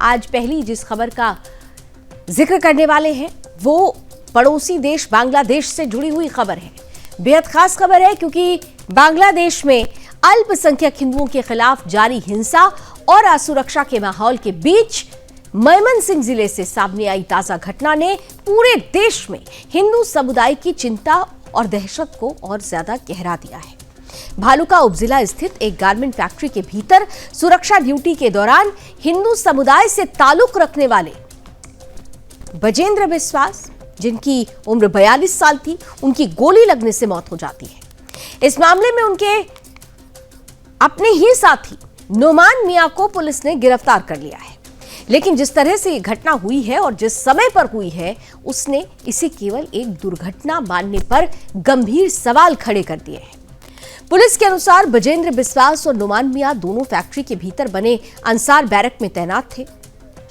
आज पहली जिस खबर का जिक्र करने वाले हैं वो पड़ोसी देश बांग्लादेश से जुड़ी हुई खबर है। बेहद खास खबर है क्योंकि बांग्लादेश में अल्पसंख्यक हिंदुओं के खिलाफ जारी हिंसा और असुरक्षा के माहौल के बीच मयमनसिंह जिले से सामने आई ताजा घटना ने पूरे देश में हिंदू समुदाय की चिंता और दहशत को और ज्यादा गहरा दिया है। भालुका उपजिला स्थित एक गारमेंट फैक्ट्री के भीतर सुरक्षा ड्यूटी के दौरान हिंदू समुदाय से ताल्लुक रखने वाले बजेंद्र बिस्वास, जिनकी उम्र 42 साल थी, उनकी गोली लगने से मौत हो जाती है। इस मामले में उनके अपने ही साथी नोमान मियां को पुलिस ने गिरफ्तार कर लिया है। लेकिन जिस तरह से ये घटना हुई है और जिस समय पर हुई है, उसने इसे केवल एक दुर्घटना मानने पर गंभीर सवाल खड़े कर दिए हैं। पुलिस के अनुसार बजेंद्र बिस्वास और नोमान मियां दोनों फैक्ट्री के भीतर बने अंसार बैरक में तैनात थे।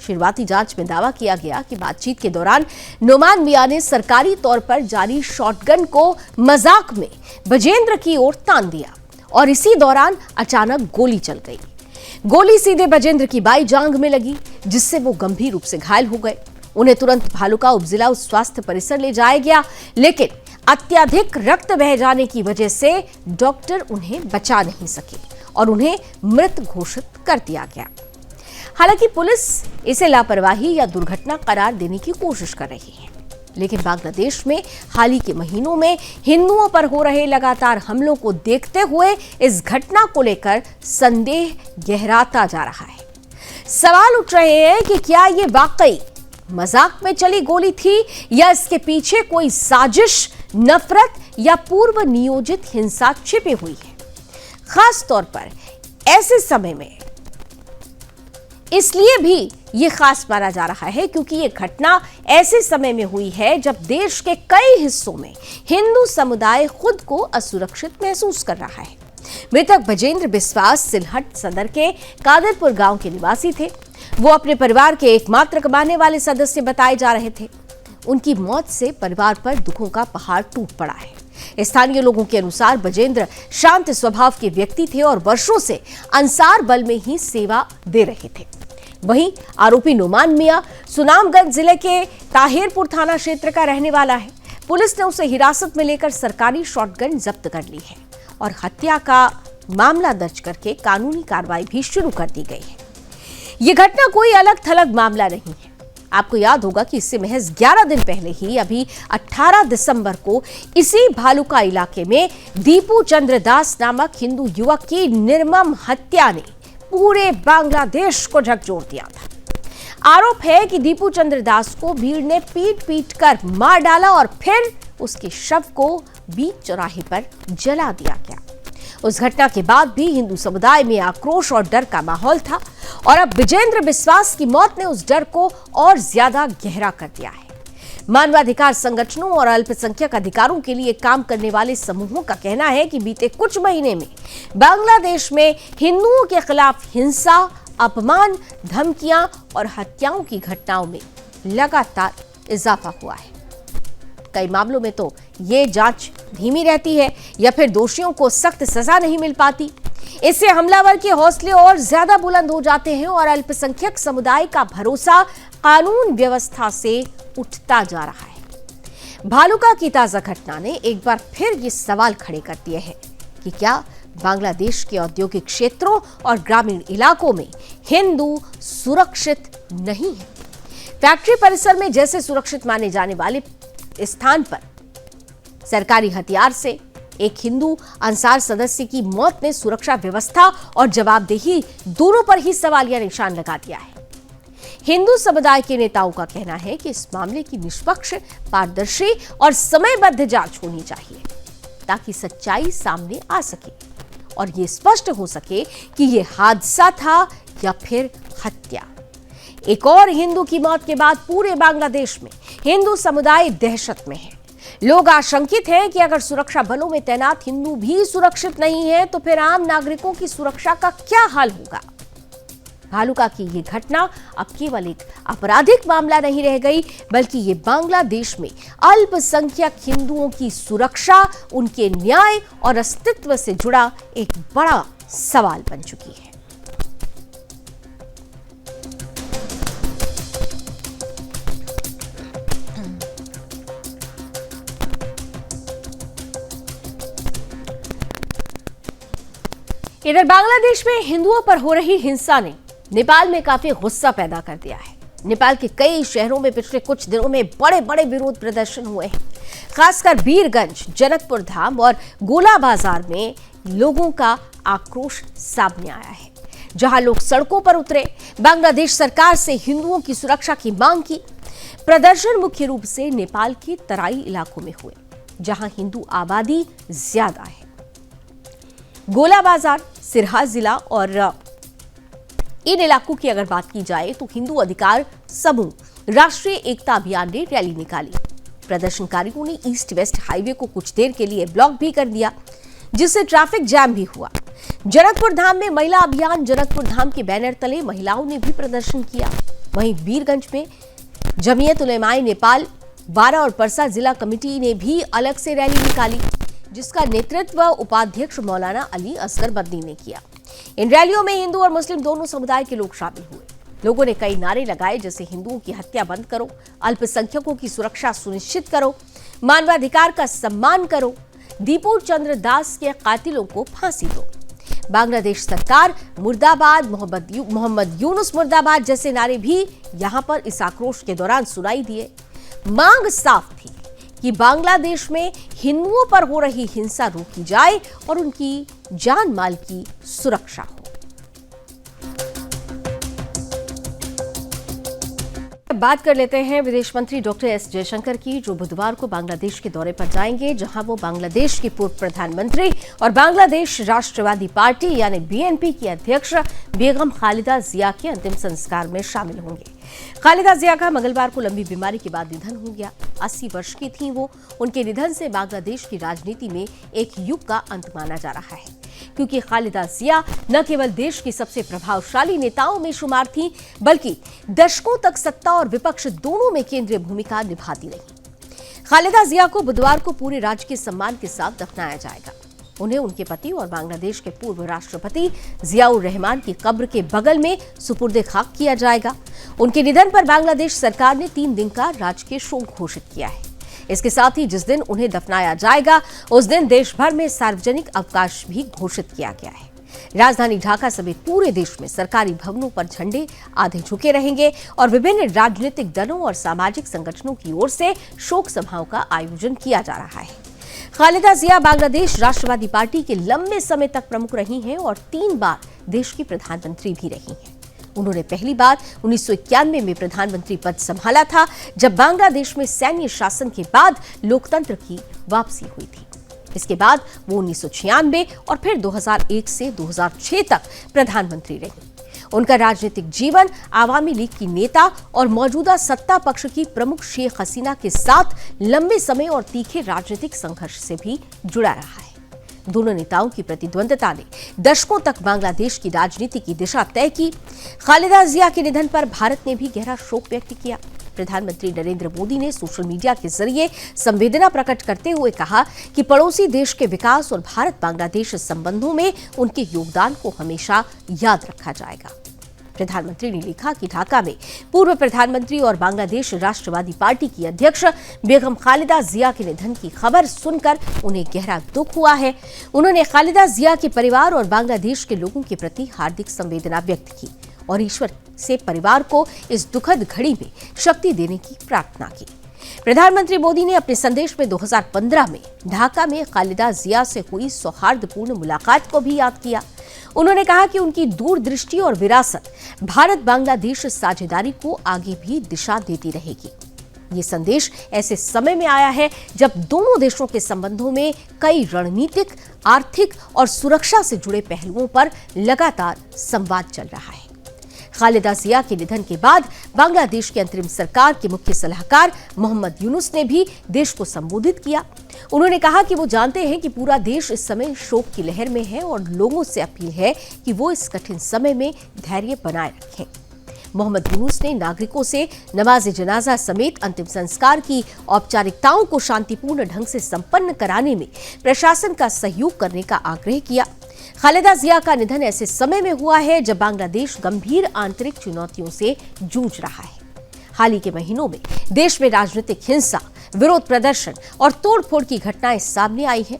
शुरुआती जांच में दावा किया गया कि बातचीत के दौरान नोमान मियां ने सरकारी तौर पर जारी शॉटगन को मजाक में बजेंद्र की ओर तान दिया और इसी दौरान अचानक गोली चल गई। गोली सीधे बजेंद्र की बाई जांघ में लगी, जिससे वो गंभीर रूप से घायल हो गए। उन्हें तुरंत भालुका उपजिला स्वास्थ्य परिसर ले जाया गया, लेकिन अत्यधिक रक्त बह जाने की वजह से डॉक्टर उन्हें बचा नहीं सके और उन्हें मृत घोषित कर दिया गया। हालांकि पुलिस इसे लापरवाही या दुर्घटना करार देने की कोशिश कर रही है, लेकिन बांग्लादेश में हाल ही के महीनों में हिंदुओं पर हो रहे लगातार हमलों को देखते हुए इस घटना को लेकर संदेह गहराता जा रहा है। सवाल उठ रहे हैं कि क्या ये वाकई मजाक में चली गोली थी या इसके पीछे कोई साजिश, नफरत या पूर्व नियोजित हिंसा छिपी हुई है। खास तौर पर ऐसे समय में इसलिए भी ये खास माना जा रहा है क्योंकि ये घटना ऐसे समय में हुई है जब देश के कई हिस्सों में हिंदू समुदाय खुद को असुरक्षित महसूस कर रहा है। मृतक बजेंद्र बिस्वास सिलहट सदर के कादरपुर गांव के निवासी थे। वो अपने परिवार के एकमात्र कमाने वाले बताए जा रहे थे। उनकी मौत से परिवार पर दुखों का पहाड़ टूट पड़ा है। स्थानीय लोगों के अनुसार बजेंद्र शांत स्वभाव के व्यक्ति थे और वर्षों से अंसार बल में ही सेवा दे रहे थे। वहीं आरोपी नोमान मियां सुनामगंज जिले के ताहिरपुर थाना क्षेत्र का रहने वाला है। पुलिस ने उसे हिरासत में लेकर सरकारी शॉटगन जब्त कर ली है और हत्या का मामला दर्ज करके कानूनी कार्रवाई भी शुरू कर दी गई है। यह घटना कोई अलग थलग मामला नहीं है। आपको याद होगा कि इससे महज 11 दिन पहले ही अभी 18 दिसंबर को इसी भालुका इलाके में दीपू चंद्र दास नामक हिंदू युवक की निर्मम हत्या ने पूरे बांग्लादेश को झकझोर दिया था। आरोप है कि दीपू चंद्र दास को भीड़ ने पीट कर मार डाला और फिर उसके शव को बीच चौराहे पर जला दिया गया। उस घटना के बाद भी हिंदू समुदाय में आक्रोश और डर का माहौल था और अब बजेंद्र बिस्वास की मौत ने उस डर को और ज्यादा गहरा कर दिया है। मानवाधिकार संगठनों और अल्पसंख्यक अधिकारों के लिए काम करने वाले समूहों का कहना है कि बीते कुछ महीने में बांग्लादेश में हिंदुओं के खिलाफ हिंसा, अपमान, धमकियां और हत्याओं की घटनाओं में लगातार इजाफा हुआ है। कई मामलों में तो ये जांच धीमी रहती है या फिर दोषियों को सख्त सजा नहीं मिल पाती। इससे हमलावर के हौसले और ज्यादा बुलंद हो जाते हैं और अल्पसंख्यक समुदाय का भरोसा कानून व्यवस्था से उठता जा रहा है। भालुका की ताजा घटना ने एक बार फिर ये सवाल खड़े कर दिए हैं कि क्या बांग्लादेश के औद्योगिक क्षेत्रों और ग्रामीण इलाकों में हिंदू सुरक्षित नहीं है। फैक्ट्री परिसर में जैसे सुरक्षित माने जाने वाले स्थान पर सरकारी हथियार से एक हिंदू अंसार सदस्य की मौत ने सुरक्षा व्यवस्था और जवाबदेही दोनों पर ही सवालिया निशान लगा दिया है। हिंदू समुदाय के नेताओं का कहना है कि इस मामले की निष्पक्ष, पारदर्शी और समयबद्ध जांच होनी चाहिए ताकि सच्चाई सामने आ सके और ये स्पष्ट हो सके कि ये हादसा था या फिर हत्या। एक और हिंदू की मौत के बाद पूरे बांग्लादेश में हिंदू समुदाय दहशत में है। लोग आशंकित हैं कि अगर सुरक्षा बलों में तैनात हिंदू भी सुरक्षित नहीं है तो फिर आम नागरिकों की सुरक्षा का क्या हाल होगा। भालुका की ये घटना अब केवल एक आपराधिक मामला नहीं रह गई, बल्कि ये बांग्लादेश में अल्पसंख्यक हिंदुओं की सुरक्षा, उनके न्याय और अस्तित्व से जुड़ा एक बड़ा सवाल बन चुकी है। इधर बांग्लादेश में हिंदुओं पर हो रही हिंसा ने नेपाल में काफी गुस्सा पैदा कर दिया है। नेपाल के कई शहरों में पिछले कुछ दिनों में बड़े बड़े विरोध प्रदर्शन हुए हैं। खासकर वीरगंज, जनकपुर धाम और गोला बाजार में लोगों का आक्रोश सामने आया है, जहां लोग सड़कों पर उतरे, बांग्लादेश सरकार से हिंदुओं की सुरक्षा की मांग की। प्रदर्शन मुख्य रूप से नेपाल के तराई इलाकों में हुए, जहां हिंदू आबादी ज्यादा है। गोला बाजार, सिरहा जिला और इन इलाकों की अगर बात की जाए तो हिंदू अधिकार समूह राष्ट्रीय एकता अभियान ने रैली निकाली। प्रदर्शनकारियों ने ईस्ट वेस्ट हाईवे को कुछ देर के लिए ब्लॉक भी कर दिया, जिससे ट्रैफिक जैम भी हुआ। जनकपुर धाम में महिला अभियान जनकपुर धाम के बैनर तले महिलाओं ने भी प्रदर्शन किया। वहीं वीरगंज में जमीयत उलेमाए नेपाल, बारा और परसा जिला कमेटी ने भी अलग से रैली निकाली, जिसका नेतृत्व उपाध्यक्ष मौलाना अली असगर बदनी ने किया। इन रैलियों में हिंदू और मुस्लिम दोनों समुदाय के लोग शामिल हुए। लोगों ने कई नारे लगाए, जैसे हिंदुओं की हत्या बंद करो, अल्पसंख्यकों की सुरक्षा सुनिश्चित करो, मानवाधिकार का सम्मान करो, दीपू चंद्र दास के कातिलों को फांसी दो, बांग्लादेश सरकार मुर्दाबाद, मोहम्मद यूनुस मुर्दाबाद जैसे नारे भी यहां पर इस आक्रोश के दौरान सुनाई दिए। मांग साफ थी कि बांग्लादेश में हिंदुओं पर हो रही हिंसा रोकी जाए और उनकी जान माल की सुरक्षा हो। बात कर लेते हैं विदेश मंत्री डॉक्टर एस जयशंकर की, जो बुधवार को बांग्लादेश के दौरे पर जाएंगे, जहां वो बांग्लादेश के पूर्व प्रधानमंत्री और बांग्लादेश राष्ट्रवादी पार्टी यानी बीएनपी की अध्यक्ष बेगम खालिदा जिया के अंतिम संस्कार में शामिल होंगे। खालिदा जिया का मंगलवार को लंबी बीमारी के बाद निधन हो गया। 80 वर्ष की थीं वो। उनके निधन से बांग्लादेश की राजनीति में एक युग का अंत माना जा रहा है, क्योंकि खालिदा जिया न केवल देश की सबसे प्रभावशाली नेताओं में शुमार थीं, बल्कि दशकों तक सत्ता और विपक्ष दोनों में केंद्रीय भूमिका निभाती रही। खालिदा जिया को बुधवार को पूरे राजकीय सम्मान के साथ दफनाया जाएगा। उन्हें उनके पति और बांग्लादेश के पूर्व राष्ट्रपति जियाउर रहमान की कब्र के बगल में सुपुर्दे खाक किया जाएगा। उनके निधन पर बांग्लादेश सरकार ने 3 दिन का राजकीय शोक घोषित किया है। इसके साथ ही जिस दिन उन्हें दफनाया जाएगा, उस दिन देश भर में सार्वजनिक अवकाश भी घोषित किया गया है। राजधानी ढाका समेत पूरे देश में सरकारी भवनों पर झंडे आधे झुके रहेंगे और विभिन्न राजनीतिक दलों और सामाजिक संगठनों की ओर से शोक सभाओं का आयोजन किया जा रहा है। खालिदा जिया बांग्लादेश राष्ट्रवादी पार्टी के लंबे समय तक प्रमुख रही हैं और 3 बार देश की प्रधानमंत्री भी रही हैं। उन्होंने पहली बार 1991 में प्रधानमंत्री पद संभाला था, जब बांग्लादेश में सैन्य शासन के बाद लोकतंत्र की वापसी हुई थी। इसके बाद वो 1996 और फिर 2001 से 2006 तक प्रधानमंत्री रही। उनका राजनीतिक जीवन आवामी लीग की नेता और मौजूदा सत्ता पक्ष की प्रमुख शेख हसीना के साथ लंबे समय और तीखे राजनीतिक संघर्ष से भी जुड़ा रहा है। दोनों नेताओं की प्रतिद्वंद्विता ने दशकों तक बांग्लादेश की राजनीति की दिशा तय की। खालिदा जिया के निधन पर भारत ने भी गहरा शोक व्यक्त किया। प्रधानमंत्री नरेंद्र मोदी ने सोशल मीडिया के जरिए संवेदना प्रकट करते हुए कहा कि पड़ोसी देश के विकास और भारत बांग्लादेश संबंधों में उनके योगदान को हमेशा याद रखा जाएगा। प्रधानमंत्री ने लिखा कि ढाका में पूर्व प्रधानमंत्री और बांग्लादेश राष्ट्रवादी पार्टी की अध्यक्ष बेगम खालिदा जिया के निधन की खबर सुनकर उन्हें गहरा दुख हुआ है। उन्होंने खालिदा जिया के परिवार और बांग्लादेश के लोगों के प्रति हार्दिक संवेदना व्यक्त की और ईश्वर से परिवार को इस दुखद घड़ी में शक्ति देने की प्रार्थना की। प्रधानमंत्री मोदी ने अपने संदेश में 2015 में ढाका में खालिदा जिया से हुई सौहार्दपूर्ण मुलाकात को भी याद किया। उन्होंने कहा कि उनकी दूरदृष्टि और विरासत भारत बांग्लादेश साझेदारी को आगे भी दिशा देती रहेगी। ये संदेश ऐसे समय में आया है जब दोनों देशों के संबंधों में कई रणनीतिक, आर्थिक और सुरक्षा से जुड़े पहलुओं पर लगातार संवाद चल रहा है। खालिदा जिया के निधन के बाद बांग्लादेश की अंतरिम सरकार के मुख्य सलाहकार मोहम्मद यूनुस ने भी देश को संबोधित किया। उन्होंने कहा कि वो जानते हैं कि पूरा देश इस समय शोक की लहर में है और लोगों से अपील है कि वो इस कठिन समय में धैर्य बनाए रखें। मोहम्मद यूनुस ने नागरिकों से नमाज जनाजा समेत अंतिम संस्कार की औपचारिकताओं को शांतिपूर्ण ढंग से संपन्न कराने में प्रशासन का सहयोग करने का आग्रह किया। खालिदा जिया का निधन ऐसे समय में हुआ है जब बांग्लादेश गंभीर आंतरिक चुनौतियों से जूझ रहा है। हाल ही के महीनों में देश में राजनीतिक हिंसा, विरोध प्रदर्शन और तोड़फोड़ की घटनाएं सामने आई हैं।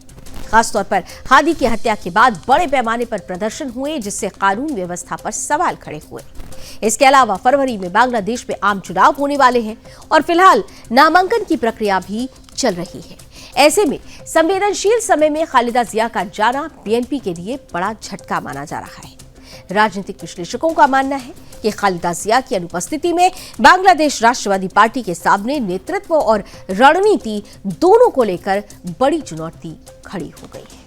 खासतौर पर हादी की हत्या के बाद बड़े पैमाने पर प्रदर्शन हुए, जिससे कानून व्यवस्था पर सवाल खड़े हुए। इसके अलावा फरवरी में बांग्लादेश में आम चुनाव होने वाले हैं और फिलहाल नामांकन की प्रक्रिया भी चल रही है। ऐसे में संवेदनशील समय में खालिदा जिया का जाना बीएनपी के लिए बड़ा झटका माना जा रहा है। राजनीतिक विश्लेषकों का मानना है कि खालिदा जिया की अनुपस्थिति में बांग्लादेश राष्ट्रवादी पार्टी के सामने नेतृत्व और रणनीति दोनों को लेकर बड़ी चुनौती खड़ी हो गई है।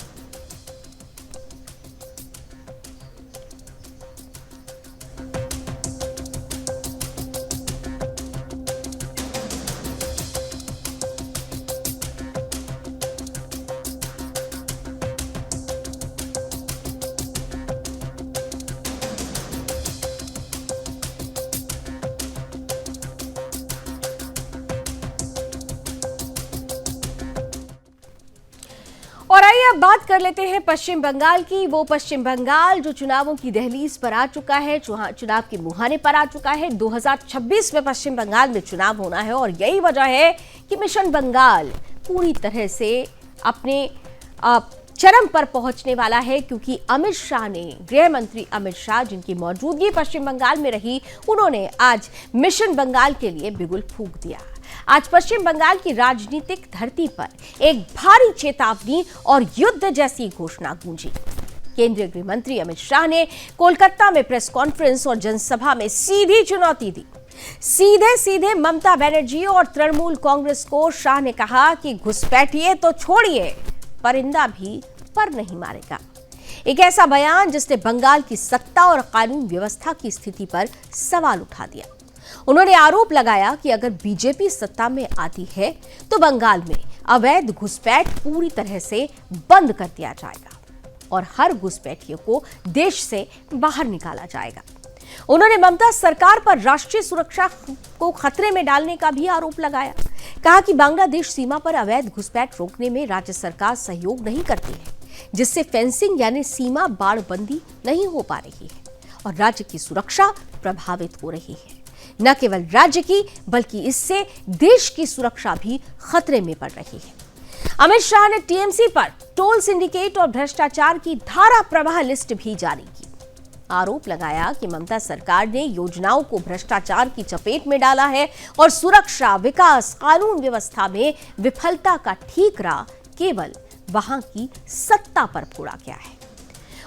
और आइए अब बात कर लेते हैं पश्चिम बंगाल की। वो पश्चिम बंगाल जो चुनावों की दहलीज पर आ चुका है, चुनाव के मुहाने पर आ चुका है। 2026 में पश्चिम बंगाल में चुनाव होना है और यही वजह है कि मिशन बंगाल पूरी तरह से अपने चरम पर पहुंचने वाला है, क्योंकि अमित शाह ने, गृह मंत्री अमित शाह, जिनकी मौजूदगी पश्चिम बंगाल में रही, उन्होंने आज मिशन बंगाल के लिए बिगुल फूंक दिया। आज पश्चिम बंगाल की राजनीतिक धरती पर एक भारी चेतावनी और युद्ध जैसी घोषणा गूंजी। केंद्रीय गृह मंत्री अमित शाह ने कोलकाता में प्रेस कॉन्फ्रेंस और जनसभा में सीधी चुनौती दी। सीधे सीधे ममता बनर्जी और तृणमूल कांग्रेस को शाह ने कहा कि घुसपैठिए तो छोड़िए, परिंदा भी पर नहीं मारेगा। एक ऐसा बयान जिसने बंगाल की सत्ता और कानून व्यवस्था की स्थिति पर सवाल उठा दिया। उन्होंने आरोप लगाया कि अगर बीजेपी सत्ता में आती है तो बंगाल में अवैध घुसपैठ पूरी तरह से बंद कर दिया जाएगा और हर घुसपैठियों को देश से बाहर निकाला जाएगा। उन्होंने ममता सरकार पर राष्ट्रीय सुरक्षा को खतरे में डालने का भी आरोप लगाया। कहा कि बांग्लादेश सीमा पर अवैध घुसपैठ रोकने में राज्य सरकार सहयोग नहीं करती है, जिससे फेंसिंग यानी सीमा बाड़बंदी नहीं हो पा रही है और राज्य की सुरक्षा प्रभावित हो रही है। न केवल राज्य की बल्कि इससे देश की सुरक्षा भी खतरे में पड़ रही है। अमित शाह ने टीएमसी पर टोल सिंडिकेट और भ्रष्टाचार की धारा प्रवाह लिस्ट भी जारी की। आरोप लगाया कि ममता सरकार ने योजनाओं को भ्रष्टाचार की चपेट में डाला है और सुरक्षा, विकास, कानून व्यवस्था में विफलता का ठीकरा केवल वहां की सत्ता पर फोड़ा गया है।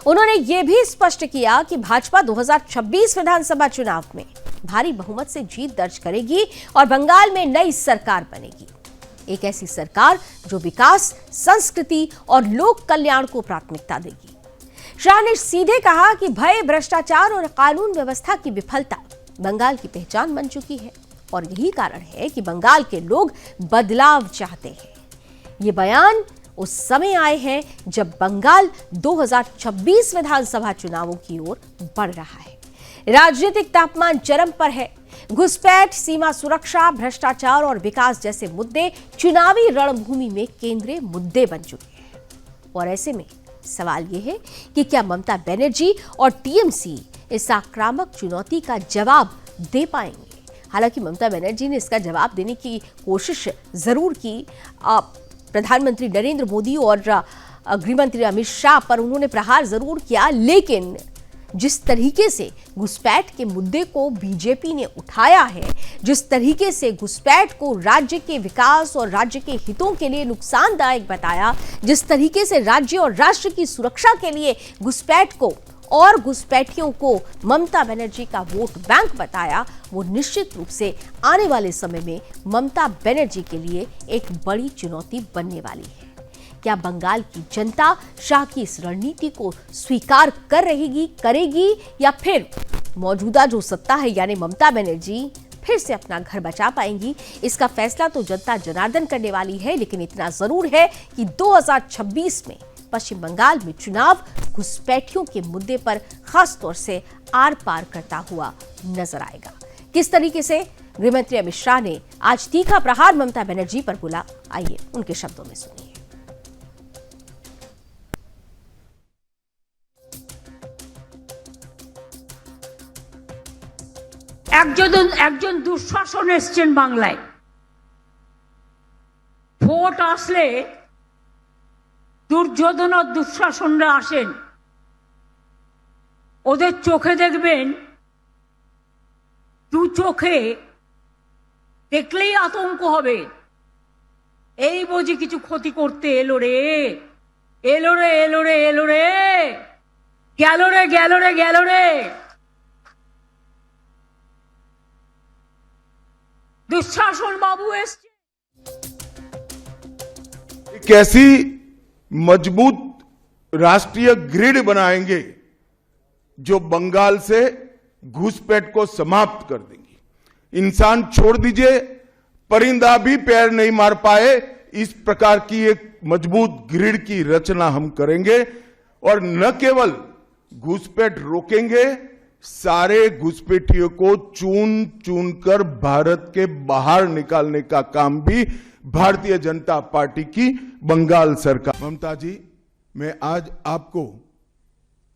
उन्होंने यह भी स्पष्ट किया कि भाजपा 2026 विधानसभा चुनाव में भारी बहुमत से जीत दर्ज करेगी और बंगाल में नई सरकार बनेगी। एक ऐसी सरकार जो विकास, संस्कृति और लोक कल्याण को प्राथमिकता देगी। शाह ने सीधे कहा कि भय, भ्रष्टाचार और कानून व्यवस्था की विफलता बंगाल की पहचान बन चुकी है और यही कारण है कि बंगाल के लोग बदलाव चाहते हैं। ये बयान उस समय आए हैं जब बंगाल 2026 विधानसभा चुनावों की ओर बढ़ रहा है। राजनीतिक तापमान चरम पर है। घुसपैठ, सीमा सुरक्षा, भ्रष्टाचार और विकास जैसे मुद्दे चुनावी रणभूमि में केंद्रीय मुद्दे बन चुके हैं। और ऐसे में सवाल यह है कि क्या ममता बनर्जी और टीएमसी इस आक्रामक चुनौती का जवाब दे पाएंगे? हालांकि ममता बनर्जी ने इसका जवाब देने की कोशिश जरूर की। प्रधानमंत्री नरेंद्र मोदी और गृहमंत्री अमित शाह पर उन्होंने प्रहार जरूर किया, लेकिन जिस तरीके से घुसपैठ के मुद्दे को बीजेपी ने उठाया है, जिस तरीके से घुसपैठ को राज्य के विकास और राज्य के हितों के लिए नुकसानदायक बताया, जिस तरीके से राज्य और राष्ट्र की सुरक्षा के लिए घुसपैठ को और घुसपैठियों को ममता बनर्जी का वोट बैंक बताया, वो निश्चित रूप से आने वाले समय में ममता बनर्जी के लिए एक बड़ी चुनौती बनने वाली है। क्या बंगाल की जनता शाह की इस रणनीति को स्वीकार करेगी या फिर मौजूदा जो सत्ता है यानी ममता बनर्जी फिर से अपना घर बचा पाएंगी? इसका फैसला तो जनता जनार्दन करने वाली है, लेकिन इतना जरूर है कि 2026 में पश्चिम बंगाल में चुनाव घुसपैठियों के मुद्दे पर खास तौर से आर पार करता हुआ नजर आएगा। किस तरीके से गृहमंत्री अमित शाह ने आज तीखा प्रहार ममता बनर्जी पर बोला, आइए उनके शब्दों में सुनिए। একজন দুঃশাসন এসছেন বাংলায়। ভোট আসলে দুর্যোধন আর দুঃশাসনরা আসেন, ওদের চোখে দেখবেন, দু চোখে দেখলেই আতঙ্ক হবে, এই বুঝি কিছু ক্ষতি করতে এলো রে, এলো রে, এলো রে, এলো রে, গেল রে, গেল রে, গেল রে। दुशासन बाबू एसছে। कैसी मजबूत राष्ट्रीय ग्रिड बनाएंगे जो बंगाल से घुसपैठ को समाप्त कर देंगी। इंसान छोड़ दीजिए, परिंदा भी पैर नहीं मार पाए, इस प्रकार की एक मजबूत ग्रिड की रचना हम करेंगे और न केवल घुसपैठ रोकेंगे, सारे घुसपैठियों को चुन चुन कर भारत के बाहर निकालने का काम भी भारतीय जनता पार्टी की बंगाल सरकार। ममता जी, मैं आज आपको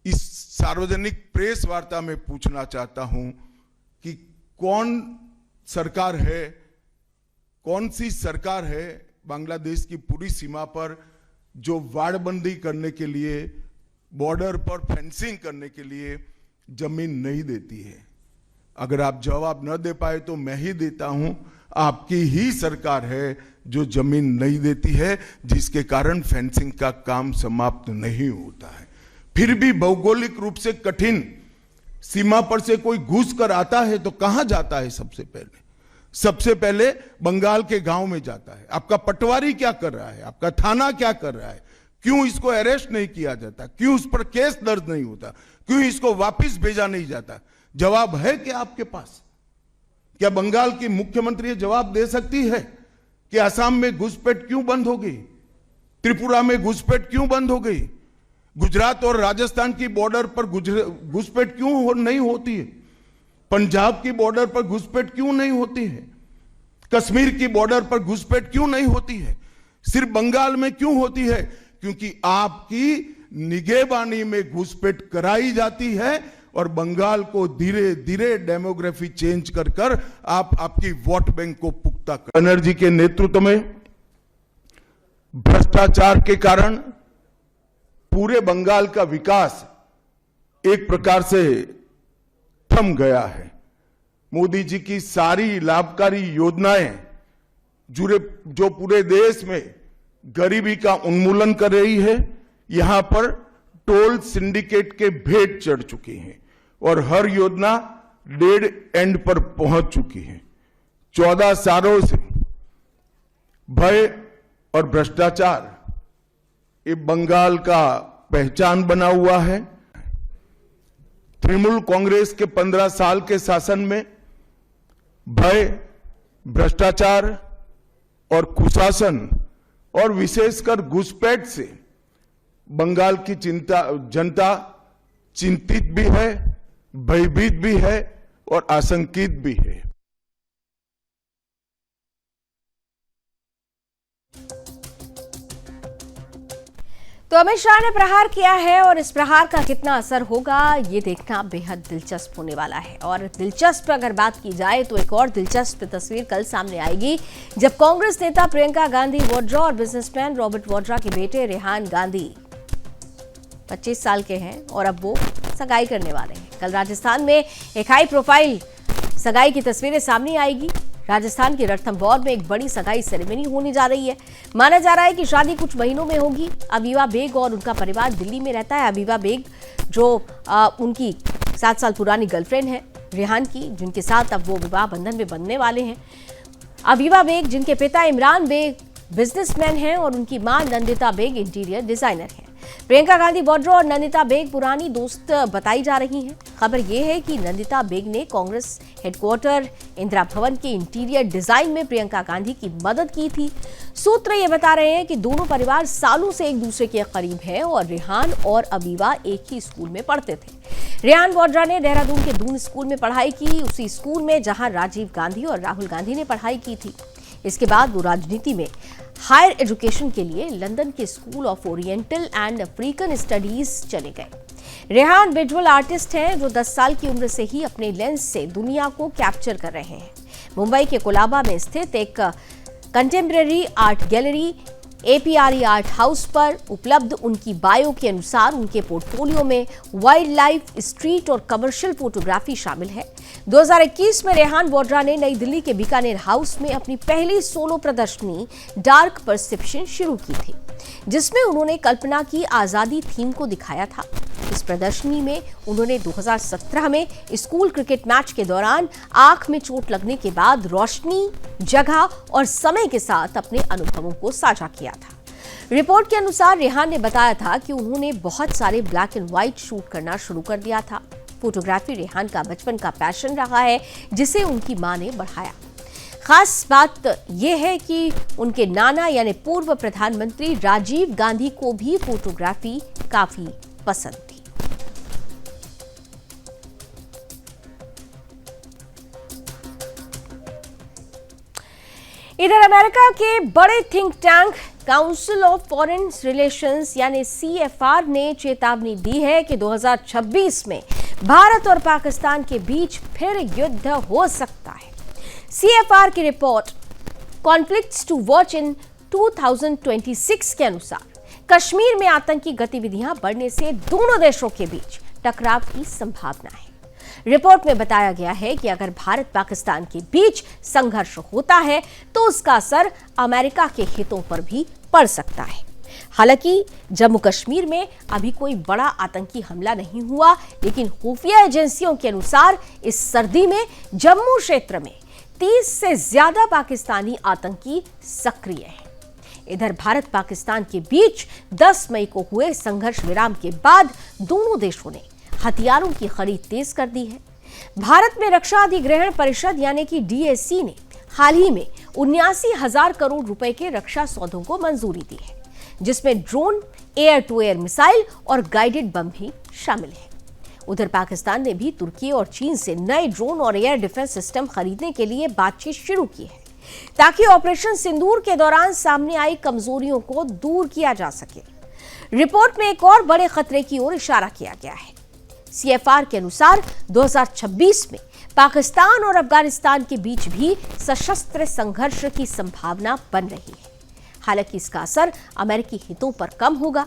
इस सार्वजनिक प्रेस वार्ता में पूछना चाहता हूं कि कौन सरकार है, कौन सी सरकार है बांग्लादेश की पूरी सीमा पर जो वाड़बंदी करने के लिए, बॉर्डर पर फेंसिंग करने के लिए जमीन नहीं देती है। अगर आप जवाब न दे पाए तो मैं ही देता हूं, आपकी ही सरकार है जो जमीन नहीं देती है, जिसके कारण फेंसिंग का काम समाप्त नहीं होता है। फिर भी भौगोलिक रूप से कठिन सीमा पर से कोई घुस कर आता है तो कहां जाता है? सबसे पहले बंगाल के गांव में जाता है। आपका पटवारी क्या कर रहा है? आपका थाना क्या कर रहा है? क्यों इसको अरेस्ट नहीं किया जाता? क्यों उस पर केस दर्ज नहीं होता? क्यों इसको वापस भेजा नहीं जाता? जवाब है क्या आपके पास? क्या बंगाल की मुख्यमंत्री जवाब दे सकती है कि असम में घुसपैठ क्यों बंद हो गई? त्रिपुरा में घुसपैठ क्यों बंद हो गई? गुजरात और राजस्थान की बॉर्डर पर घुसपैठ क्यों नहीं होती है? पंजाब की बॉर्डर पर घुसपैठ क्यों नहीं होती है? कश्मीर की बॉर्डर पर घुसपैठ क्यों नहीं होती है? सिर्फ बंगाल में क्यों होती है? क्योंकि आपकी निगहबानी में घुसपैठ कराई जाती है और बंगाल को धीरे धीरे डेमोग्राफी चेंज कर कर आप आपकी वोट बैंक को पुख्ता कर। बनर्जी के नेतृत्व में भ्रष्टाचार के कारण पूरे बंगाल का विकास एक प्रकार से थम गया है। मोदी जी की सारी लाभकारी योजनाएं जो पूरे देश में गरीबी का उन्मूलन कर रही है, यहां पर टोल सिंडिकेट के भेंट चढ़ चुकी हैं और हर योजना डेड एंड पर पहुंच चुकी है। 14 सालों से भय और भ्रष्टाचार ये बंगाल का पहचान बना हुआ है। तृणमूल कांग्रेस के 15 साल के शासन में भय, भ्रष्टाचार और कुशासन और विशेषकर घुसपैठ से बंगाल की जनता चिंतित भी है, भयभीत भी है और आशंकित भी है। तो अमित शाह ने प्रहार किया है और इस प्रहार का कितना असर होगा ये देखना बेहद दिलचस्प होने वाला है। और दिलचस्प अगर बात की जाए तो एक और दिलचस्प तस्वीर कल सामने आएगी जब कांग्रेस नेता प्रियंका गांधी वाड्रा और बिजनेसमैन रॉबर्ट वाड्रा के बेटे रेहान गांधी 25 साल के हैं और अब वो सगाई करने वाले हैं। कल राजस्थान में एक हाई प्रोफाइल सगाई की तस्वीरें सामने आएगी। राजस्थान के रणथंभौर में एक बड़ी सगाई सेरेमनी होने जा रही है। माना जा रहा है कि शादी कुछ महीनों में होगी। अबीबा बेग और उनका परिवार दिल्ली में रहता है। अबीबा बेग जो उनकी 7 साल पुरानी गर्लफ्रेंड है रेहान की, जिनके साथ अब वो विवाह बंधन में बंधने वाले हैं। अबीबा बेग जिनके पिता इमरान बेग बिजनेसमैन हैं और उनकी मां नंदिता बेग इंटीरियर डिजाइनर हैं। प्रियंका गांधी वाड्रा और नंदिता बेग पुरानी दोस्त बताई जा रही हैं। खबर यह है कि नंदिता बेग ने कांग्रेस हेडक्वार्टर इंदिरा भवन के इंटीरियर डिजाइन में प्रियंका गांधी की मदद की थी। सूत्र ये बता रहे हैं कि दोनों परिवार सालों से एक दूसरे के करीब हैं और रेहान और अबीबा एक ही स्कूल में पढ़ते थे। रेहान वाड्रा ने देहरादून के दून स्कूल में पढ़ाई की, उसी स्कूल में जहां राजीव गांधी और राहुल गांधी ने पढ़ाई की थी। इसके बाद वो राजनीति में हायर एजुकेशन के लिए लंदन के school of oriental and African studies चले गए। रेहान विजुअल आर्टिस्ट हैं जो 10 साल की उम्र से ही अपने लेंस से दुनिया को कैप्चर कर रहे हैं। मुंबई के कोलाबा में स्थित एक contemporary art gallery APRE art house पर उपलब्ध उनकी बायो के अनुसार उनके पोर्टफोलियो में वाइल्ड लाइफ, स्ट्रीट और कमर्शियल फोटोग्राफी शामिल है। 2021 में रेहान वोड्रा ने नई दिल्ली के बीकानेर हाउस में अपनी पहली सोलो प्रदर्शनी डार्क परसेप्शन शुरू की थी, जिसमें उन्होंने कल्पना की आजादी थीम को दिखाया था। इस प्रदर्शनी में उन्होंने 2017 में स्कूल क्रिकेट मैच के दौरान आंख में चोट लगने के बाद रोशनी, जगह और समय के साथ अपने अनुभवों को साझा किया था। रिपोर्ट के अनुसार रेहान ने बताया था कि उन्होंने बहुत सारे ब्लैक एंड व्हाइट शूट करना शुरू कर दिया था। फोटोग्राफी रेहान का बचपन का पैशन रहा है, जिसे उनकी मां ने बढ़ाया। खास बात यह है कि उनके नाना यानी पूर्व प्रधानमंत्री राजीव गांधी को भी फोटोग्राफी काफी पसंद थी। इधर अमेरिका के बड़े think tank council of foreign relations यानी CFR ने चेतावनी दी है कि 2026 में भारत और पाकिस्तान के बीच फिर युद्ध हो सकता है। CFR की report conflicts to watch in 2026 के अनुसार कश्मीर में आतंकी गतिविधियां बढ़ने से दोनों देशों के बीच टकराव की संभावना है। रिपोर्ट में बताया गया है कि अगर भारत पाकिस्तान के बीच संघर्ष होता है तो उसका असर अमेरिका के हितों पर भी पड़ सकता है। हालांकि जम्मू कश्मीर में अभी कोई बड़ा आतंकी हमला नहीं हुआ, लेकिन खुफिया एजेंसियों के अनुसार इस सर्दी में जम्मू क्षेत्र में 30 से ज्यादा पाकिस्तानी आतंकी सक्रिय हैं। इधर भारत पाकिस्तान के बीच 10 मई को हुए संघर्ष विराम के बाद दोनों देशों ने हथियारों की खरीद तेज कर दी है। भारत में रक्षा अधिग्रहण परिषद यानी कि DAC ने हाल ही में 79,000 करोड़ रुपए के रक्षा सौदों को मंजूरी दी है, जिसमें drone, air to air missile और गाइडेड बम भी शामिल है। उधर पाकिस्तान ने भी तुर्की और चीन से नए ड्रोन और एयर डिफेंस सिस्टम खरीदने के लिए बातचीत शुरू की है, ताकि ऑपरेशन सिंदूर के दौरान सामने आई कमजोरियों को दूर किया जा सके। रिपोर्ट में एक और बड़े खतरे की ओर इशारा किया गया है। CFR के अनुसार 2026 में पाकिस्तान और अफगानिस्तान के बीच भी सशस्त्र संघर्ष की संभावना बन रही है। हालांकि इसका असर अमेरिकी हितों पर कम होगा।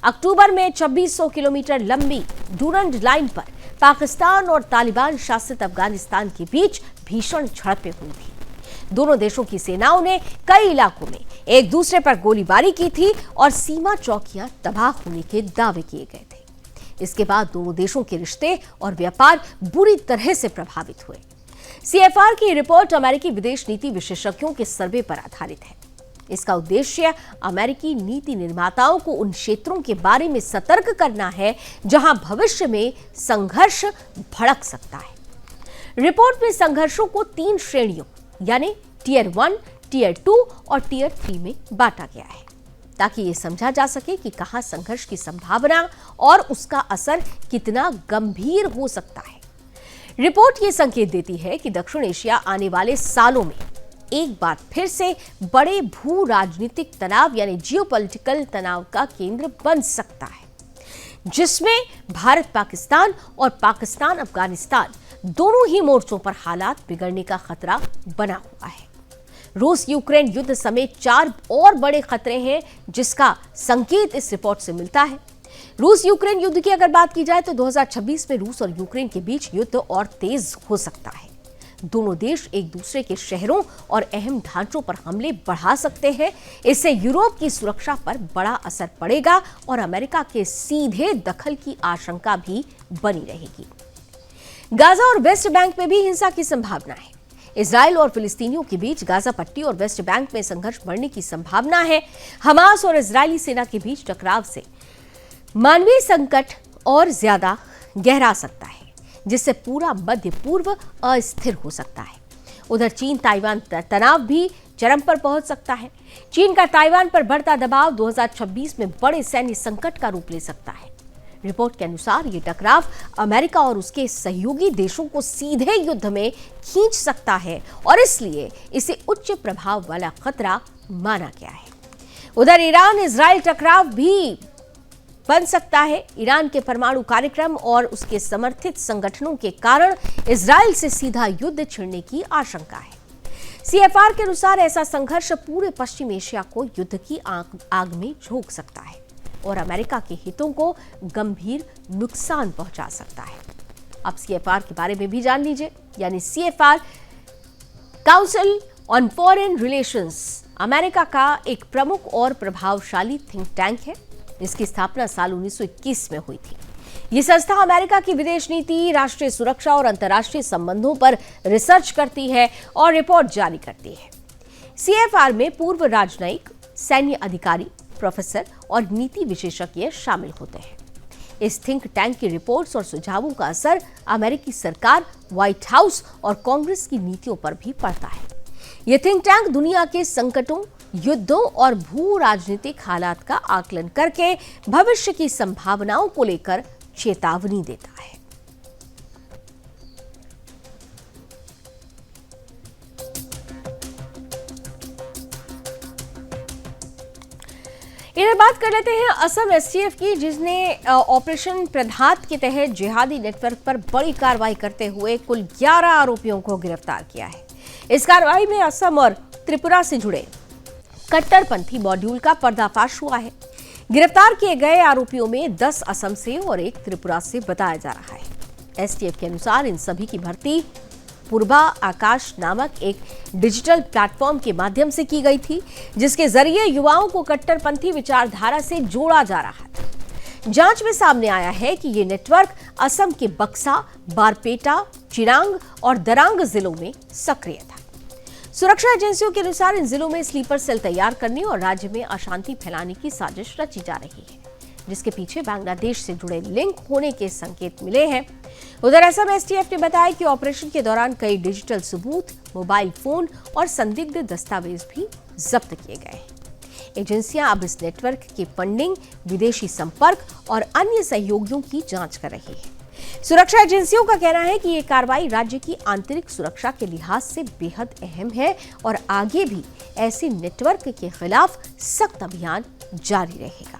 अक्टूबर में 2600 किलोमीटर लंबी डूरंड लाइन पर पाकिस्तान और तालिबान शासित अफगानिस्तान के बीच भीषण झड़पें हुई थी। दोनों देशों की सेनाओं ने कई इलाकों में एक दूसरे पर गोलीबारी की थी और सीमा चौकियां तबाह होने के दावे किए गए थे। इसके बाद दोनों देशों के रिश्ते और व्यापार बुरी तरह से प्रभावित हुए। CFR की रिपोर्ट अमेरिकी विदेश नीति विशेषज्ञों के सर्वे पर आधारित है। इसका उद्देश्य अमेरिकी नीति निर्माताओं को उन क्षेत्रों के बारे में सतर्क करना है जहां भविष्य में संघर्ष भड़क सकता है। रिपोर्ट में संघर्षों को 3 श्रेणियों यानी टियर 1, टियर 2 और टियर 3 में बांटा गया है, ताकि ये समझा जा सके कि कहां संघर्ष की संभावना और उसका असर कितना गंभीर हो सकता है। रिपोर्ट ये संकेत देती है कि दक्षिण एशिया आने वाले सालों में एक बार फिर से बड़े भू राजनीतिक तनाव यानी जियोपॉलिटिकल तनाव का केंद्र बन सकता है, जिसमें भारत पाकिस्तान और पाकिस्तान अफगानिस्तान दोनों ही मोर्चों पर हालात बिगड़ने का खतरा बना हुआ है। रूस यूक्रेन युद्ध समेत 4 और बड़े खतरे हैं, जिसका संकेत इस रिपोर्ट से मिलता है। रूस यूक्रेन युद्ध की अगर बात की जाए तो 2026 में रूस और यूक्रेन के बीच युद्ध और तेज हो सकता है। दोनों देश एक दूसरे के शहरों और अहम ढांचों पर हमले बढ़ा सकते हैं। इससे यूरोप की सुरक्षा पर बड़ा असर पड़ेगा और अमेरिका के सीधे दखल की आशंका भी बनी रहेगी। गाजा और वेस्ट बैंक में भी हिंसा की संभावना है। इजराइल और फिलिस्तीनियों के बीच गाजा पट्टी और वेस्ट बैंक में संघर्ष बढ़ने की संभावना है। हमास और इजरायली सेना के बीच टकराव से मानवीय संकट और ज्यादा गहरा सकता है, जिससे पूरा मध्य पूर्व अस्थिर हो सकता है। उधर चीन ताइवान तनाव भी चरम पर पहुंच सकता है। चीन का ताइवान पर बढ़ता दबाव 2026 में बड़े सैन्य संकट का रूप ले सकता है। रिपोर्ट के अनुसार ये टकराव अमेरिका और उसके सहयोगी देशों को सीधे युद्ध में खींच सकता है और इसलिए इसे उच्च प्रभाव वाला खतरा माना गया है। उधर ईरान इजराइल टकराव भी बन सकता है। ईरान के परमाणु कार्यक्रम और उसके समर्थित संगठनों के कारण इजराइल से सीधा युद्ध छिड़ने की आशंका है। सीएफआर के अनुसार ऐसा संघर्ष पूरे पश्चिम एशिया को युद्ध की आग में झोंक सकता है और अमेरिका के हितों को गंभीर नुकसान पहुंचा सकता है। अब सीएफआर के बारे में भी जान लीजिए। यानी CFR council on foreign relations America का एक प्रमुख और प्रभावशाली थिंक टैंक है। इसकी स्थापना साल 1921 में हुई थी। ये संस्था अमेरिका की विदेश नीति, राष्ट्रीय सुरक्षा और अंतर्राष्ट्रीय संबंधों पर रिसर्च करती है और रिपोर्ट जारी करती है। सीएफआर में पूर्व राजनयिक, सैन्य अधिकारी, प्रोफेसर और नीति विशेषज्ञ शामिल होते हैं। इस थिंक टैंक की रिपोर्ट्स और सुझावों का असर अमेरिकी सरकार, व्हाइट हाउस और कांग्रेस की नीतियों पर भी पड़ता है। यह थिंक टैंक दुनिया के संकटों, युद्धों और भू राजनीतिक हालात का आकलन करके भविष्य की संभावनाओं को लेकर चेतावनी देता है। इधर बात कर लेते हैं असम एसटीएफ की, जिसने ऑपरेशन प्रभात के तहत जिहादी नेटवर्क पर बड़ी कार्रवाई करते हुए कुल 11 आरोपियों को गिरफ्तार किया है। इस कार्रवाई में असम और त्रिपुरा से जुड़े कट्टरपंथी मॉड्यूल का पर्दाफाश हुआ है। गिरफ्तार किए गए आरोपियों में 10 असम से और 1 त्रिपुरा से बताया जा रहा है। एसटीएफ के अनुसार इन सभी की भर्ती पूर्वा आकाश नामक एक डिजिटल प्लेटफॉर्म के माध्यम से की गई थी, जिसके जरिए युवाओं को कट्टरपंथी विचारधारा से जोड़ा जा रहा था। जांच में सामने आया है कि ये नेटवर्क असम के बक्सा, बारपेटा, चिरांग और दरांग जिलों में सक्रिय था। सुरक्षा एजेंसियों के अनुसार इन जिलों में स्लीपर सेल तैयार करने और राज्य में अशांति फैलाने की साजिश रची जा रही है, जिसके पीछे बांग्लादेश से जुड़े लिंक होने के संकेत मिले हैं। उधर असम एसटीएफ ने बताया कि ऑपरेशन के दौरान कई डिजिटल सबूत, मोबाइल फोन और संदिग्ध दस्तावेज भी जब्त किए गए हैं। एजेंसियां अब इस नेटवर्क की फंडिंग, विदेशी संपर्क और अन्य सहयोगियों की जांच कर रही है। सुरक्षा एजेंसियों का कहना है कि ये कार्रवाई राज्य की आंतरिक सुरक्षा के लिहाज से बेहद अहम है और आगे भी ऐसे नेटवर्क के खिलाफ सख्त अभियान जारी रहेगा।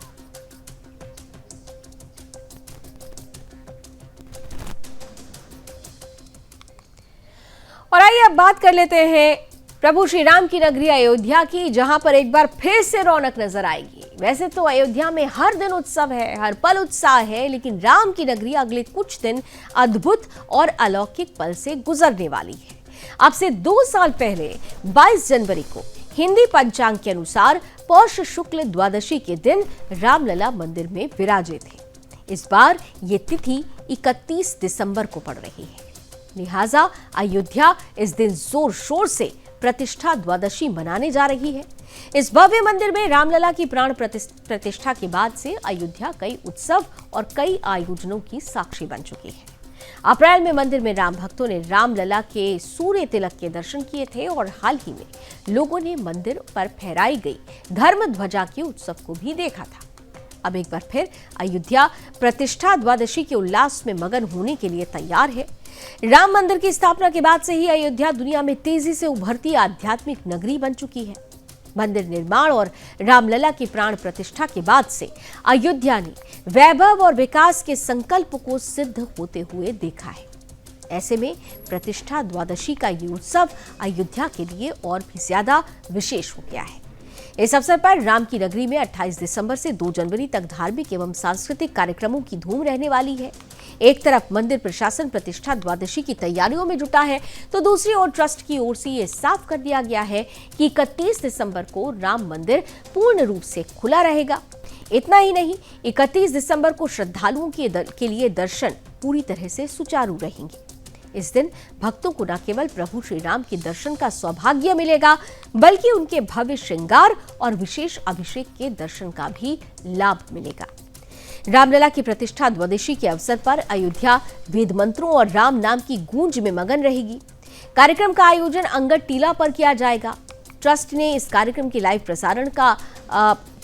और आइए अब बात कर लेते हैं प्रभु श्री राम की नगरी अयोध्या की, जहां पर एक बार फिर से रौनक नजर आएगी। वैसे तो अयोध्या में हर दिन उत्सव है, हर पल उत्साह है, लेकिन राम की नगरी अगले कुछ दिन अद्भुत और अलौकिक पल से गुजरने वाली है। अब से 2 साल पहले 22 जनवरी को हिंदी पंचांग के अनुसार पौष शुक्ल द्वादशी के दिन रामलला मंदिर में विराजे थे। इस बार ये तिथि 31 दिसंबर को पड़ रही है। लिहाजा अयोध्या इस दिन जोर शोर से प्रतिष्ठा द्वादशी मनाने जा रही है। इस भव्य मंदिर में रामलला की प्राण प्रतिष्ठा के बाद से अयोध्या कई उत्सव और कई आयोजनों की साक्षी बन चुकी है। अप्रैल में मंदिर में राम भक्तों ने रामलला के सूर्य तिलक के दर्शन किए थे और हाल ही में लोगों ने मंदिर पर फहराई गई धर्म ध्वजा के उत्सव को भी देखा था। अब एक बार फिर अयोध्या प्रतिष्ठा द्वादशी के उल्लास में मगन होने के लिए तैयार है। राम मंदिर की स्थापना के बाद से ही अयोध्या दुनिया में तेजी से उभरती आध्यात्मिक नगरी बन चुकी है। मंदिर निर्माण और रामलला की प्राण प्रतिष्ठा के बाद से अयोध्या ने वैभव और विकास के संकल्प को सिद्ध होते हुए देखा है। ऐसे में प्रतिष्ठा द्वादशी का ये उत्सव अयोध्या के लिए और भी ज्यादा विशेष हो गया है। इस अवसर पर राम की नगरी में 28 दिसंबर से 2 जनवरी तक धार्मिक एवं सांस्कृतिक कार्यक्रमों की धूम रहने वाली है। एक तरफ मंदिर प्रशासन प्रतिष्ठा द्वादशी की तैयारियों में जुटा है, तो दूसरी ओर ट्रस्ट की ओर से ये साफ कर दिया गया है कि 31 दिसंबर को राम मंदिर पूर्ण रूप से खुला रहेगा। इतना ही नहीं, 31 दिसंबर को श्रद्धालुओं के लिए दर्शन पूरी तरह से सुचारू रहेंगे। इस दिन भक्तों को न केवल प्रभु श्री राम के दर्शन का सौभाग्य मिलेगा, बल्कि उनके भव्य श्रृंगार और विशेष अभिषेक के दर्शन का भी लाभ मिलेगा। रामलला की प्रतिष्ठा द्वादशी के अवसर पर अयोध्या वेद मंत्रों और राम नाम की गूंज में मगन रहेगी। कार्यक्रम का आयोजन अंगद टीला पर किया जाएगा। ट्रस्ट ने इस कार्यक्रम के लाइव प्रसारण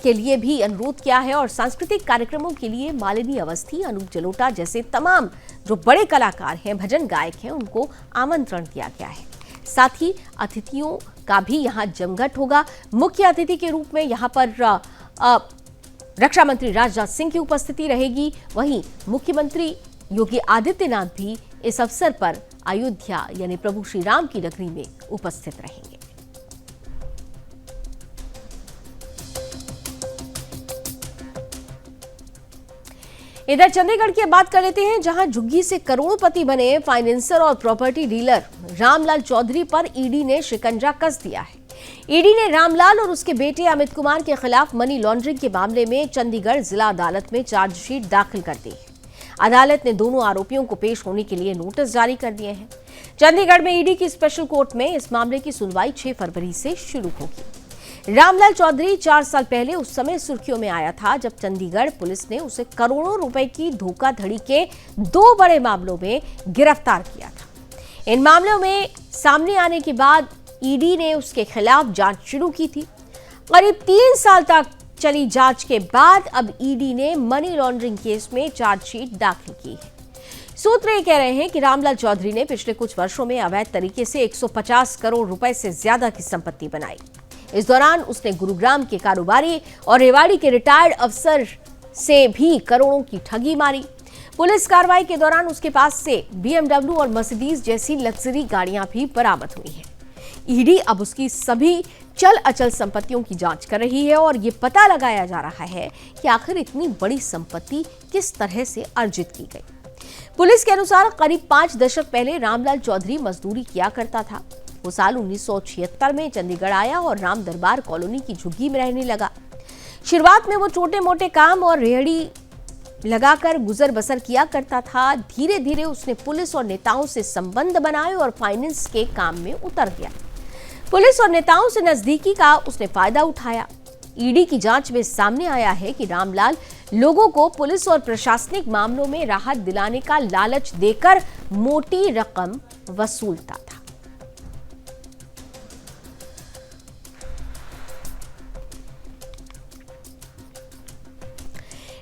के लिए भी अनुरोध किया है और सांस्कृतिक कार्यक्रमों के लिए मालिनी अवस्थी, अनूप जलोटा जैसे तमाम जो बड़े कलाकार हैं, भजन गायक हैं, उनको आमंत्रण दिया गया है। साथ ही अतिथियों का भी यहाँ जमघट होगा। मुख्य अतिथि के रूप में यहाँ पर रक्षा मंत्री राजनाथ सिंह की उपस्थिति रहेगी। वहीं मुख्यमंत्री योगी आदित्यनाथ भी इस अवसर पर अयोध्या यानी प्रभु श्री राम की नगरी में उपस्थित रहेंगे। इधर चंडीगढ़ की बात कर लेते हैं, जहां झुग्गी से करोड़पति बने फाइनेंसर और प्रॉपर्टी डीलर रामलाल चौधरी पर ईडी ने शिकंजा कस दिया है। ईडी ने रामलाल और उसके बेटे अमित कुमार के खिलाफ मनी लॉन्ड्रिंग के मामले में चंडीगढ़ जिला अदालत में चार्जशीट दाखिल कर दी है। अदालत ने दोनों आरोपियों को पेश होने के लिए नोटिस जारी कर दिए हैं। चंडीगढ़ में ईडी की स्पेशल कोर्ट में इस मामले की सुनवाई 6 फरवरी से शुरू होगी। रामलाल चौधरी 4 साल पहले उस समय सुर्खियों में आया था जब चंडीगढ़ पुलिस ने उसे करोड़ों रुपए की धोखाधड़ी के 2 बड़े मामलों में गिरफ्तार किया था। इन मामलों में सामने आने के बाद ईडी ने उसके खिलाफ जांच शुरू की थी। करीब 3 साल तक चली जांच के बाद अब ईडी ने मनी लॉन्ड्रिंग केस में चार्जशीट दाखिल की है। सूत्र ये कह रहे हैं कि रामलाल चौधरी ने पिछले कुछ वर्षों में अवैध तरीके से 150 करोड़ रुपए से ज्यादा की संपत्ति बनाई। इस दौरान उसने गुरुग्राम के कारोबारी और रेवाड़ी के रिटायर्ड अफसर से भी करोड़ों की ठगी मारी। पुलिस कार्रवाई के दौरान उसके पास से BMW और मर्सिडीज जैसी लग्जरी गाड़ियां भी बरामद हुई हैं। ईडी अब उसकी सभी चल अचल संपत्तियों की जांच कर रही है और ये पता लगाया जा रहा है कि आखिर इतनी बड़ी संपत्ति किस तरह से अर्जित की गई। पुलिस के अनुसार करीब 5 दशक पहले रामलाल चौधरी मजदूरी किया करता था। वो साल 1976 में चंडीगढ़ आया और राम दरबार कॉलोनी की झुग्गी में रहने लगा। शुरुआत में वो छोटे मोटे काम और रेहड़ी लगाकर गुजर बसर किया करता था। धीरे धीरे उसने पुलिस और नेताओं से संबंध बनाए और फाइनेंस के काम में उतर गया। पुलिस और नेताओं से नजदीकी का उसने फायदा उठाया। ईडी की जांच में सामने आया है कि रामलाल लोगों को पुलिस और प्रशासनिक मामलों में राहत दिलाने का लालच देकर मोटी रकम वसूलता था।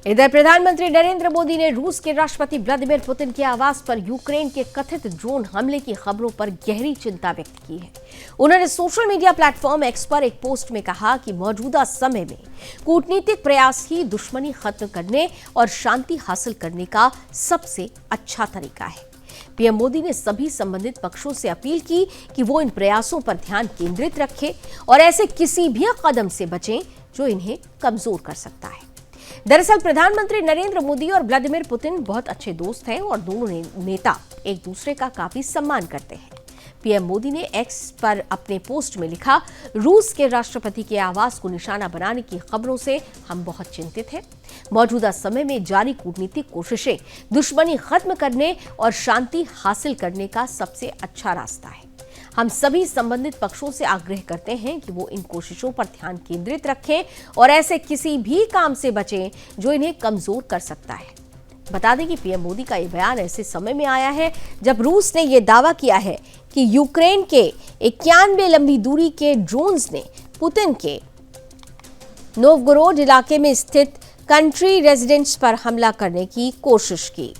इधर प्रधानमंत्री नरेंद्र मोदी ने रूस के राष्ट्रपति व्लादिमीर पुतिन के आवास पर यूक्रेन के कथित ड्रोन हमले की खबरों पर गहरी चिंता व्यक्त की है। उन्होंने सोशल मीडिया प्लेटफॉर्म एक्स पर एक पोस्ट में कहा कि मौजूदा समय में कूटनीतिक प्रयास ही दुश्मनी खत्म करने और शांति हासिल करने का सबसे अच्छा तरीका है। पीएम मोदी ने सभी संबंधित पक्षों से अपील की कि वो इन प्रयासों पर ध्यान केंद्रित रखें और ऐसे किसी भी कदम से बचें जो इन्हें कमजोर कर सकता है। दरअसल प्रधानमंत्री नरेंद्र मोदी और व्लादिमीर पुतिन बहुत अच्छे दोस्त हैं और दोनों नेता एक दूसरे का काफी सम्मान करते हैं। पीएम मोदी ने एक्स पर अपने पोस्ट में लिखा, रूस के राष्ट्रपति के आवास को निशाना बनाने की खबरों से हम बहुत चिंतित हैं। मौजूदा समय में जारी कूटनीतिक कोशिशें दुश्मनी खत्म करने और शांति हासिल करने का सबसे अच्छा रास्ता है। हम सभी संबंधित पक्षों से आग्रह करते हैं कि वो इन कोशिशों पर ध्यान केंद्रित रखें और ऐसे किसी भी काम से बचें जो इन्हें कमजोर कर सकता है। बता दें कि पीएम मोदी का ये बयान ऐसे समय में आया है जब रूस ने यह दावा किया है कि यूक्रेन के 91 लंबी दूरी के ड्रोन्स ने पुतिन के नोवगोरोड इलाके में स्थित कंट्री रेजिडेंट्स पर हमला करने की कोशिश की।